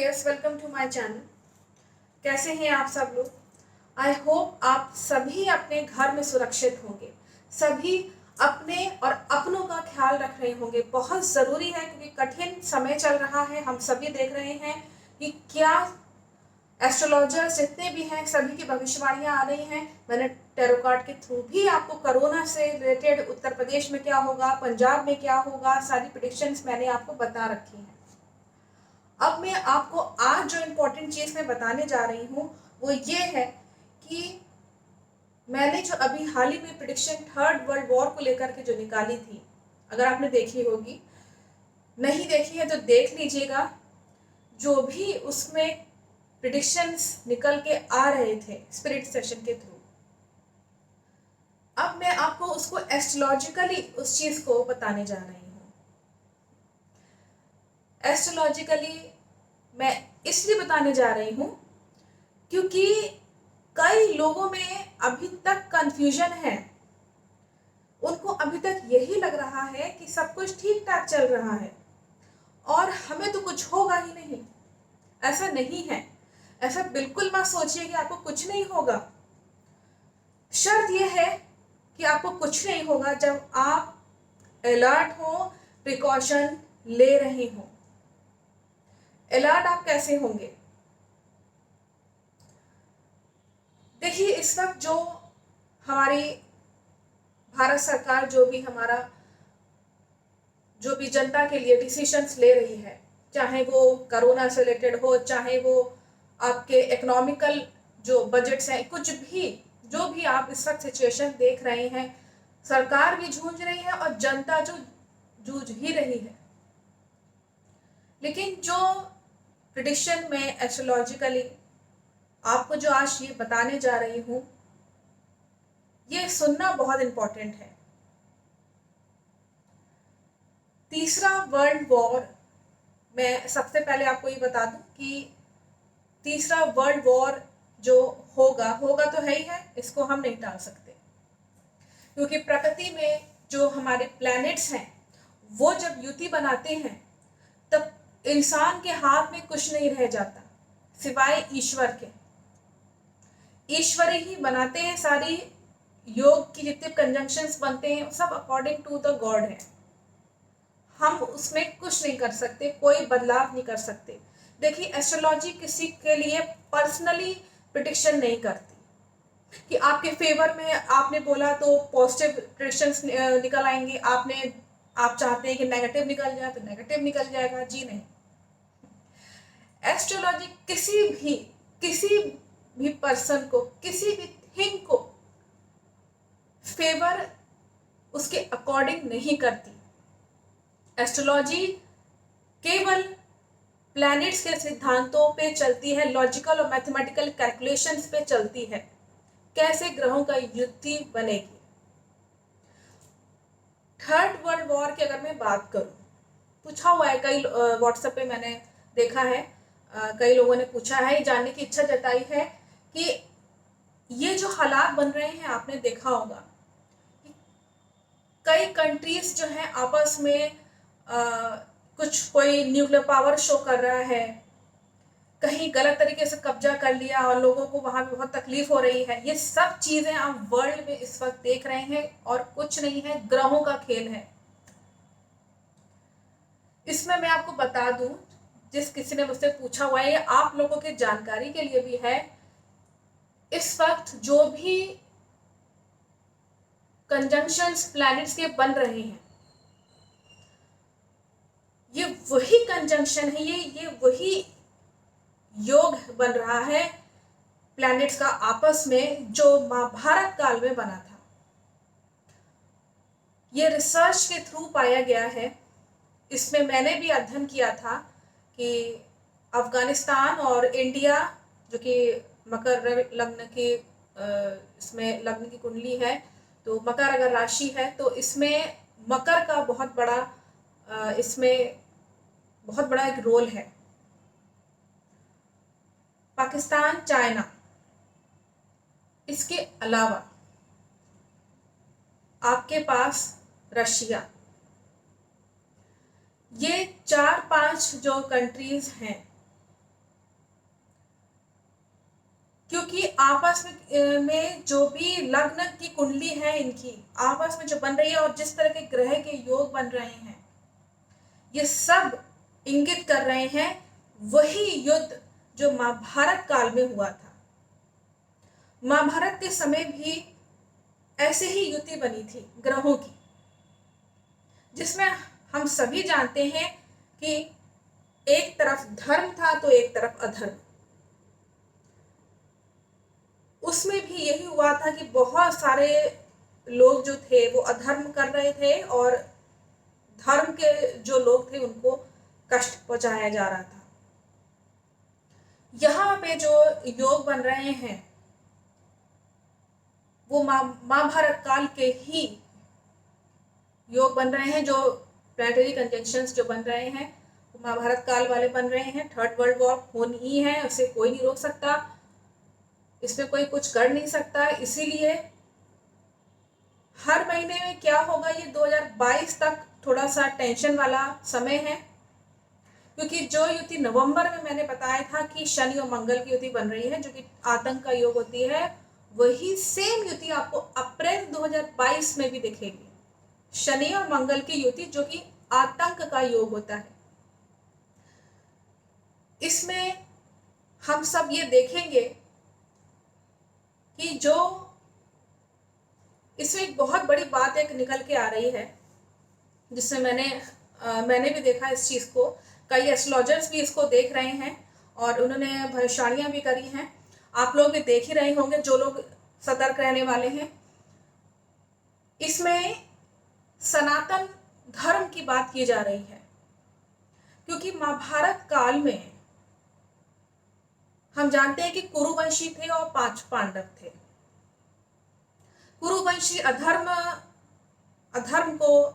Dears, welcome to my channel. कैसे हैं आप सब लोग? आई होप आप सभी अपने घर में सुरक्षित होंगे, सभी अपने और अपनों का ख्याल रख रहे होंगे। बहुत ज़रूरी है क्योंकि कठिन समय चल रहा है। हम सभी देख रहे हैं कि क्या एस्ट्रोलॉजर्स जितने भी हैं सभी की भविष्यवाणियाँ आ रही हैं। मैंने टैरो कार्ड के थ्रू भी आपको कोरोना से रिलेटेड उत्तर प्रदेश में क्या होगा, पंजाब में क्या होगा, सारी प्रेडिक्शंस मैंने आपको बता रखी हैं। अब मैं आपको आज जो इम्पोर्टेंट चीज़ मैं बताने जा रही हूँ वो ये है कि मैंने जो अभी हाल ही में प्रेडिक्शन थर्ड वर्ल्ड वॉर को लेकर के जो निकाली थी, अगर आपने देखी होगी, नहीं देखी है तो देख लीजिएगा। जो भी उसमें प्रेडिक्शंस निकल के आ रहे थे स्पिरिट सेशन के थ्रू, अब मैं आपको उसको एस्ट्रोलॉजिकली उस चीज़ को बताने जा रही हूँ। एस्ट्रोलॉजिकली मैं इसलिए बताने जा रही हूँ क्योंकि कई लोगों में अभी तक कंफ्यूजन है। उनको अभी तक यही लग रहा है कि सब कुछ ठीक ठाक चल रहा है और हमें तो कुछ होगा ही नहीं। ऐसा नहीं है, ऐसा बिल्कुल मत सोचिए कि आपको कुछ नहीं होगा। शर्त यह है कि आपको कुछ नहीं होगा जब आप अलर्ट हो, प्रिकॉशन ले रहे हो। अलर्ट आप कैसे होंगे? देखिए, इस वक्त जो हमारी भारत सरकार जो भी जनता के लिए डिसीजंस ले रही है, चाहे वो कोरोना से रिलेटेड हो, चाहे वो आपके इकोनॉमिकल जो बजट्स हैं, कुछ भी जो भी आप इस वक्त सिचुएशन देख रहे हैं, सरकार भी जूझ रही है और जनता जो जूझ ही रही है। लेकिन जो प्रेडिक्शन में एस्ट्रोलॉजिकली आपको जो आज ये बताने जा रही हूँ, ये सुनना बहुत इम्पोर्टेंट है। तीसरा वर्ल्ड वॉर, मैं सबसे पहले आपको ये बता दूं कि तीसरा वर्ल्ड वॉर जो होगा तो है ही है, इसको हम नहीं टाल सकते। क्योंकि प्रकृति में जो हमारे प्लैनेट्स हैं वो जब युति बनाते हैं तब इंसान के हाथ में कुछ नहीं रह जाता सिवाय ईश्वर के। ईश्वर ही बनाते हैं। सारी योग की जितने कंजंक्शंस बनते हैं सब अकॉर्डिंग टू द गॉड है। हम उसमें कुछ नहीं कर सकते, कोई बदलाव नहीं कर सकते। देखिए, एस्ट्रोलॉजी किसी के लिए पर्सनली प्रेडिक्शन नहीं करती कि आपके फेवर में आपने बोला तो पॉजिटिव प्रेडिक्शंस निकल आएंगे, आप चाहते हैं कि नेगेटिव निकल जाए तो नेगेटिव निकल जाएगा। जी नहीं। एस्ट्रोलॉजी किसी भी पर्सन को, किसी भी थिंग को फेवर उसके अकॉर्डिंग नहीं करती। एस्ट्रोलॉजी केवल प्लैनेट्स के सिद्धांतों पे चलती है, लॉजिकल और मैथमेटिकल कैलकुलेशंस पे चलती है, कैसे ग्रहों का युति बनेगी। थर्ड वर्ल्ड वॉर की अगर मैं बात करूं, पूछा हुआ है कई व्हाट्सएप पे मैंने देखा है, कई लोगों ने पूछा है, जानने की इच्छा जताई है कि ये जो हालात बन रहे हैं, आपने देखा होगा कई कंट्रीज जो हैं आपस में कुछ कोई न्यूक्लियर पावर शो कर रहा है, कहीं गलत तरीके से कब्जा कर लिया और लोगों को वहां पे बहुत तकलीफ हो रही है। ये सब चीजें आप वर्ल्ड में इस वक्त देख रहे हैं और कुछ नहीं है, ग्रहों का खेल है। इसमें मैं आपको बता दूं, जिस किसी ने मुझसे पूछा हुआ है, ये आप लोगों के जानकारी के लिए भी है, इस वक्त जो भी कंजंक्शंस प्लैनेट्स के बन रहे हैं, ये वही कंजंक्शन है, ये वही योग बन रहा है प्लैनेट्स का आपस में जो महाभारत काल में बना था। ये रिसर्च के थ्रू पाया गया है। इसमें मैंने भी अध्ययन किया था कि अफगानिस्तान और इंडिया, जो कि मकर लग्न की इसमें लग्न की कुंडली है, तो मकर अगर राशि है तो इसमें मकर का बहुत बड़ा इसमें बहुत बड़ा एक रोल है। पाकिस्तान, चाइना, इसके अलावा आपके पास रशिया, ये 4-5 जो कंट्रीज हैं, क्योंकि आपस में जो भी लग्न की कुंडली है इनकी आपस में जो बन रही है और जिस तरह के ग्रह के योग बन रहे हैं, ये सब इंगित कर रहे हैं वही युद्ध जो महाभारत काल में हुआ था। महाभारत के समय भी ऐसे ही युति बनी थी ग्रहों की, जिसमें हम सभी जानते हैं कि एक तरफ धर्म था तो एक तरफ अधर्म। उसमें भी यही हुआ था कि बहुत सारे लोग जो थे वो अधर्म कर रहे थे और धर्म के जो लोग थे उनको कष्ट पहुंचाया जा रहा था। यहाँ पे जो योग बन रहे हैं वो महाभारत काल के ही योग बन रहे हैं। जो प्लैनेटरी कंजंक्शंस जो बन रहे हैं वो महाभारत काल वाले बन रहे हैं। थर्ड वर्ल्ड वॉर होनी ही है, उसे कोई नहीं रोक सकता, इसमें कोई कुछ कर नहीं सकता। इसीलिए हर महीने में क्या होगा, ये 2022 तक थोड़ा सा टेंशन वाला समय है, क्योंकि जो युति नवंबर में मैंने बताया था कि शनि और मंगल की युति बन रही है जो कि आतंक का योग होती है, वही सेम युति आपको अप्रैल 2022 में भी दिखेगी। शनि और मंगल की युति जो कि आतंक का योग होता है। इसमें हम सब ये देखेंगे कि जो इसमें एक बहुत बड़ी बात एक निकल के आ रही है, जिससे मैंने भी देखा इस चीज़ को। कई एस्ट्रोलॉजर्स भी इसको देख रहे हैं और उन्होंने भविष्यवाणियां भी करी हैं। आप लोग भी देख ही रहे होंगे जो लोग सतर्क रहने वाले हैं। इसमें सनातन धर्म की बात की जा रही है, क्योंकि महाभारत काल में हम जानते हैं कि कुरुवंशी थे और 5 पांडव थे। कुरुवंशी अधर्म को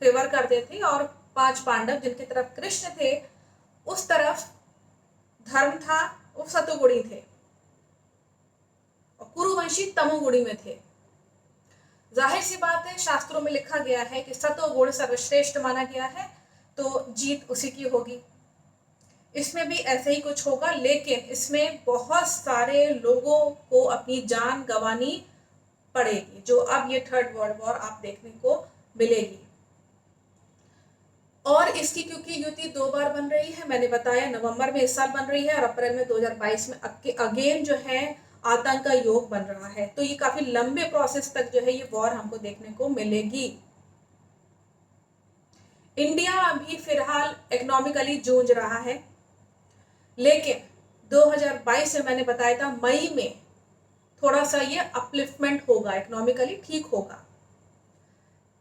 फेवर करते थे और 5 पांडव जिनकी तरफ कृष्ण थे उस तरफ धर्म था, वो सतोगुणी थे और कुरुवंशी तमोगुणी में थे। जाहिर सी बात है, शास्त्रों में लिखा गया है कि सतोगुण सर्वश्रेष्ठ माना गया है, तो जीत उसी की होगी। इसमें भी ऐसे ही कुछ होगा, लेकिन इसमें बहुत सारे लोगों को अपनी जान गंवानी पड़ेगी, जो अब ये थर्ड वर्ल्ड वॉर आप देखने को मिलेगी। और इसकी क्योंकि युति 2 बार बन रही है, मैंने बताया नवंबर में इस साल बन रही है और अप्रैल में 2022 में अगेन जो है आतंक का योग बन रहा है, तो ये काफी लंबे प्रोसेस तक जो है ये वॉर हमको देखने को मिलेगी। इंडिया अभी फिलहाल इकोनॉमिकली जूझ रहा है, लेकिन 2022 में मैंने बताया था मई में थोड़ा सा ये अपलिफ्टमेंट होगा, इकोनॉमिकली ठीक होगा।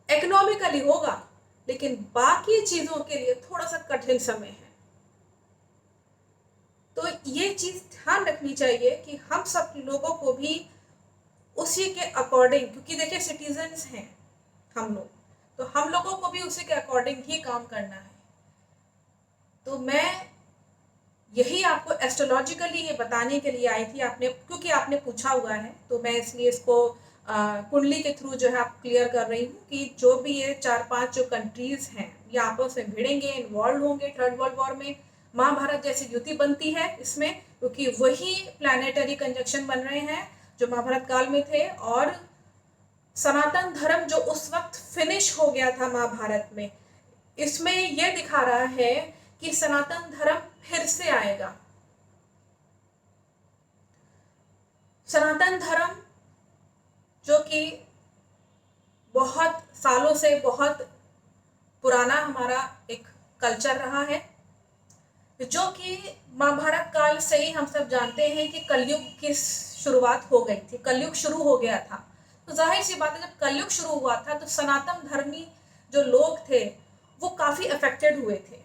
इकोनॉमिकली होगा, लेकिन बाकी चीजों के लिए थोड़ा सा कठिन समय है। तो ये चीज ध्यान रखनी चाहिए कि हम सब लोगों को भी उसी के अकॉर्डिंग, क्योंकि देखिए सिटीजन्स हैं हम लोग, तो हम लोगों को भी उसी के अकॉर्डिंग ही काम करना है। तो मैं यही आपको एस्ट्रोलॉजिकली ये बताने के लिए आई थी, क्योंकि आपने पूछा हुआ है, तो मैं इसलिए इसको कुंडली के थ्रू जो है आप क्लियर कर रही हूँ कि जो भी ये 4-5 जो कंट्रीज हैं ये आपस में भिड़ेंगे, इन्वॉल्व होंगे थर्ड वर्ल्ड वॉर में। महाभारत जैसी युति बनती है इसमें, क्योंकि वही प्लैनेटरी कंजक्शन बन रहे हैं जो महाभारत काल में थे। और सनातन धर्म जो उस वक्त फिनिश हो गया था महाभारत में, इसमें यह दिखा रहा है कि सनातन धर्म फिर से आएगा। सनातन धर्म जो कि बहुत सालों से बहुत पुराना हमारा एक कल्चर रहा है, जो कि महाभारत काल से ही हम सब जानते हैं कि कलयुग की शुरुआत हो गई थी, कलयुग शुरू हो गया था। तो जाहिर सी बात है, जब कलयुग शुरू हुआ था तो सनातन धर्मी जो लोग थे वो काफी अफेक्टेड हुए थे।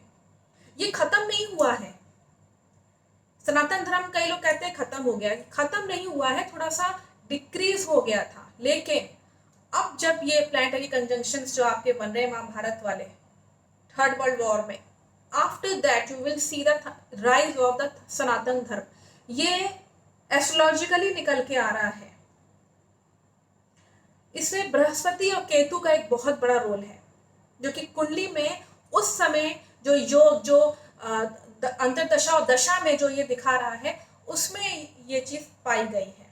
ये खत्म नहीं हुआ है, सनातन धर्म कई लोग कहते हैं खत्म हो गया, खत्म नहीं हुआ है, थोड़ा सा डिक्रीज हो गया था। लेकिन अब जब ये प्लैनेटरी कंजंक्शंस जो आपके बन रहे हैं महाभारत वाले थर्ड वर्ल्ड वॉर में, after that you will see the rise of the Sanatan Dharma. ये एस्ट्रोलॉजिकली निकल के आ रहा है। इसमें बृहस्पति और केतु का एक बहुत बड़ा रोल है, जो कि कुंडली में उस समय जो योग जो अंतर्दशा और दशा में जो ये दिखा रहा है, उसमें ये चीज़ पाई गई है।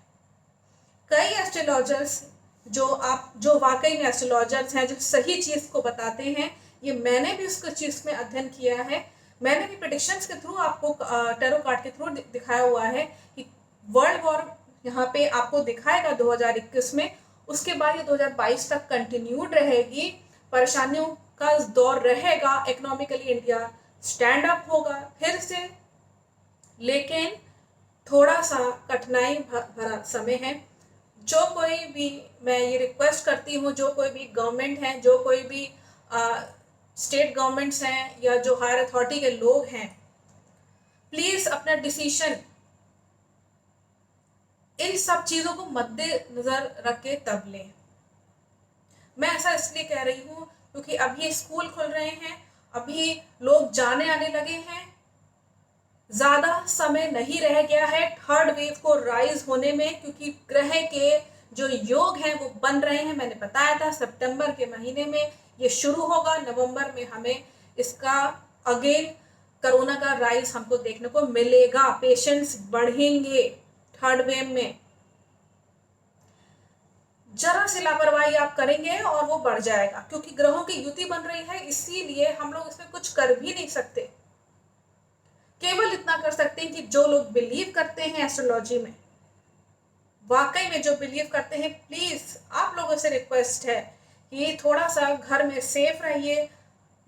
कई एस्ट्रोलॉजर्स जो वाकई में एस्ट्रोलॉजर्स हैं, जो सही चीज़ को बताते हैं, ये मैंने भी उसको चीज़ में अध्ययन किया है। मैंने भी प्रेडिक्शंस के थ्रू आपको टैरो कार्ड के थ्रू दिखाया हुआ है कि वर्ल्ड वॉर यहाँ पे आपको दिखाएगा 2021 में, उसके बाद ये 2022 तक कंटिन्यूड रहेगी, परेशानियों का दौर रहेगा, इकोनॉमिकली इंडिया स्टैंड अप होगा फिर से, लेकिन थोड़ा सा कठिनाई भरा समय है। जो कोई भी, मैं ये रिक्वेस्ट करती हूँ, जो कोई भी गवर्नमेंट है, जो कोई भी स्टेट गवर्नमेंट्स हैं या जो हायर अथॉरिटी के लोग हैं, प्लीज़ अपना डिसीजन इन सब चीज़ों को मद्देनजर रख के तब लें। मैं ऐसा इसलिए कह रही हूँ क्योंकि अभी स्कूल खुल रहे हैं, अभी लोग जाने आने लगे हैं, ज़्यादा समय नहीं रह गया है थर्ड वेव को राइज होने में, क्योंकि ग्रह के जो योग हैं वो बन रहे हैं। मैंने बताया था सितंबर के महीने में ये शुरू होगा, नवंबर में हमें इसका अगेन कोरोना का राइज हमको देखने को मिलेगा, पेशेंट्स बढ़ेंगे थर्ड वेव में। जरा सी लापरवाही आप करेंगे और वो बढ़ जाएगा, क्योंकि ग्रहों की युति बन रही है, इसीलिए हम लोग इसमें कुछ कर भी नहीं सकते। केवल इतना कर सकते हैं कि जो लोग बिलीव करते हैं एस्ट्रोलॉजी में, वाकई में जो बिलीव करते हैं, प्लीज आप लोगों से रिक्वेस्ट है कि थोड़ा सा घर में सेफ रहिए।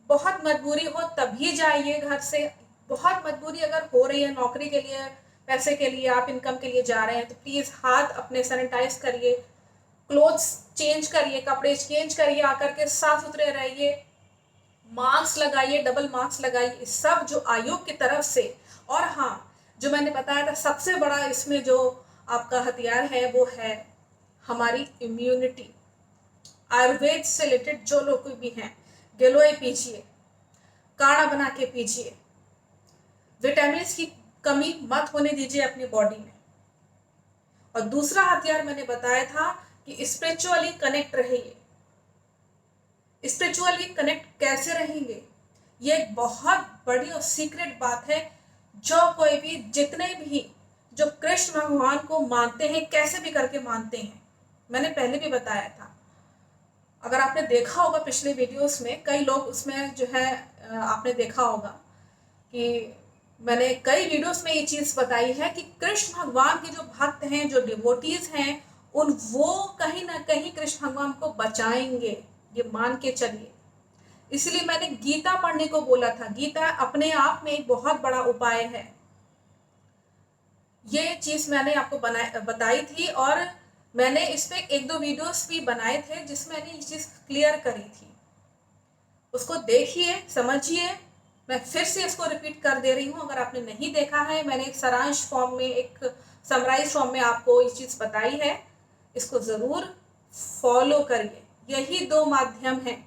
बहुत मजबूरी हो तभी जाइए घर से। बहुत मजबूरी अगर हो रही है, नौकरी के लिए, पैसे के लिए, आप इनकम के लिए जा रहे हैं, तो प्लीज हाथ अपने सैनिटाइज करिए, क्लोथ्स चेंज करिए, कपड़े चेंज करिए, आकर के साफ सुथरे रहिए, मास्क लगाइए, डबल मास्क लगाइए, सब जो आयोग की तरफ से। और हाँ, जो मैंने बताया था सबसे बड़ा इसमें जो आपका हथियार है वो है हमारी इम्यूनिटी। आयुर्वेद से रिलेटेड जो लोग भी हैं, गिलोय पीजिए, काढ़ा बना के पीजिए, विटामिन की कमी मत होने दीजिए अपनी बॉडी में। और दूसरा हथियार मैंने बताया था कि स्पिरिचुअली कनेक्ट रहिए। स्पिरिचुअली कनेक्ट कैसे रहेंगे, ये एक बहुत बड़ी और सीक्रेट बात है। जो कोई भी, जितने भी जो कृष्ण भगवान को मानते हैं, कैसे भी करके मानते हैं, मैंने पहले भी बताया था, अगर आपने देखा होगा पिछले वीडियोस में, कई लोग उसमें जो है आपने देखा होगा कि मैंने कई वीडियोस में ये चीज़ बताई है कि कृष्ण भगवान के जो भक्त हैं, जो डिवोटीज हैं, वो कहीं ना कहीं कृष्ण भगवान को बचाएंगे, ये मान के चलिए। इसलिए मैंने गीता पढ़ने को बोला था। गीता अपने आप में एक बहुत बड़ा उपाय है। ये चीज़ मैंने आपको बताई थी, और मैंने इस पे एक दो वीडियोस भी बनाए थे जिसमें मैंने ये चीज़ क्लियर करी थी। उसको देखिए, समझिए। मैं फिर से इसको रिपीट कर दे रही हूँ, अगर आपने नहीं देखा है, मैंने एक सारांश फॉर्म में, एक समराइज फॉर्म में आपको ये चीज़ बताई है। इसको ज़रूर फॉलो करिए। यही दो माध्यम हैं।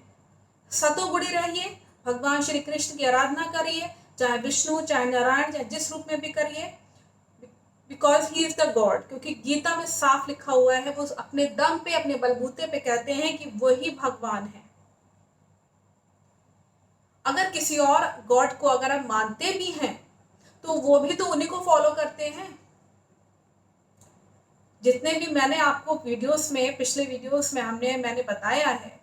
सतोगुणी रहिए, भगवान श्री कृष्ण की आराधना करिए, चाहे विष्णु, चाहे नारायण, चाहे जिस रूप में भी करिए, because he is the God. क्योंकि गीता में साफ लिखा हुआ है, वो अपने दम पे, अपने बलबूते पे कहते हैं कि वही भगवान है। अगर किसी और गॉड को अगर आप मानते भी हैं, तो वो भी तो उन्हीं को फॉलो करते हैं। जितने भी मैंने आपको वीडियोस में, पिछले वीडियोस में मैंने बताया है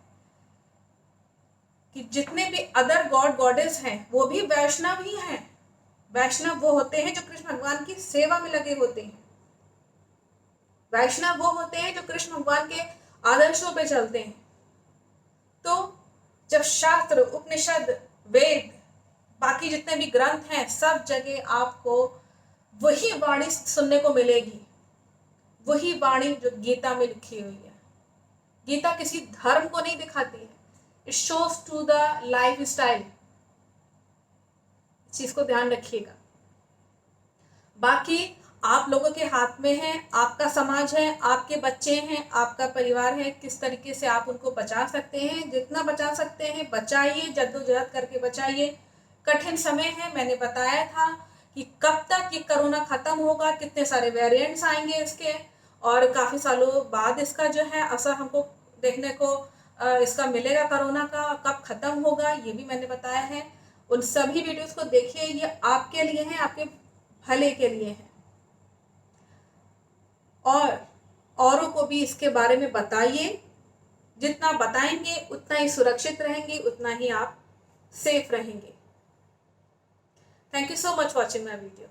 कि जितने भी अदर गॉड गॉडेस हैं, वो भी वैष्णव ही हैं। वैष्णव वो होते हैं जो कृष्ण भगवान की सेवा में लगे होते हैं। वैष्णव वो होते हैं जो कृष्ण भगवान के आदर्शों पे चलते हैं। तो जब शास्त्र, उपनिषद, वेद, बाकी जितने भी ग्रंथ हैं, सब जगह आपको वही वाणी सुनने को मिलेगी, वही वाणी जो गीता में लिखी हुई है। गीता किसी धर्म को नहीं दिखाती है, it shows to the life style. इस चीज को ध्यान रखिएगा। बाकी आप लोगों के हाथ में है, आपका समाज है, आपके बच्चे हैं, आपका परिवार है, किस तरीके से आप उनको बचा सकते हैं। जितना बचा सकते हैं बचाइए, जद्दोजहद करके बचाइए। कठिन समय है, मैंने बताया था कि कब तक ये कोरोना खत्म होगा, कितने सारे वेरिएंट्स आएंगे इसके, और काफ़ी सालों बाद इसका जो है असर हमको देखने को इसका मिलेगा। कोरोना का कब खत्म होगा ये भी मैंने बताया है। उन सभी वीडियोस को देखिए, ये आपके लिए हैं, आपके भले के लिए हैं। और औरों को भी इसके बारे में बताइए। जितना बताएंगे उतना ही सुरक्षित रहेंगे, उतना ही आप सेफ रहेंगे। Thank you so much watching my video.